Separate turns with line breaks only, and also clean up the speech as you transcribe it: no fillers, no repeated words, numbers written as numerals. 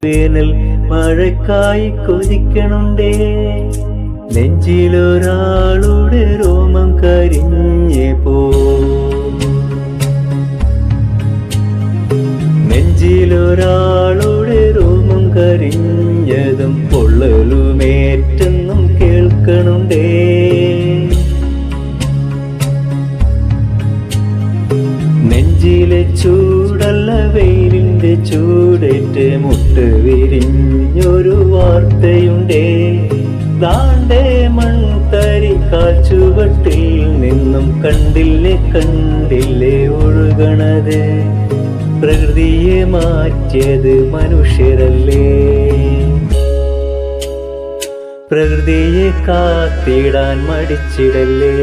വേനൽ മഴക്കായി കൊതിക്കണുണ്ടേ, നെഞ്ചിലൊരാളുടെ രോമം കരിഞ്ഞേ പോ. നെഞ്ചിലൊരാളുടെ രോമം കരിഞ്ഞതും പൊള്ളലുമേറ്റെന്നും കേൾക്കണുണ്ടേ. നെഞ്ചിലെ ചൂടല്ല വെയിലിന്റെ ചൂടേറ്റ് മുട്ട് വിരിഞ്ഞൊരു വാർത്തയുണ്ടേ. ദാണ്ടേ മൺതരി കാൽച്ചുവട്ടിൽ നിന്നും കണ്ടില്ലേ ഒഴുകണത്. പ്രകൃതിയെ മാറ്റിയത് മനുഷ്യരല്ലേ, പ്രകൃതിയെ കാത്തിടാൻ മടിച്ചിടല്ലേ.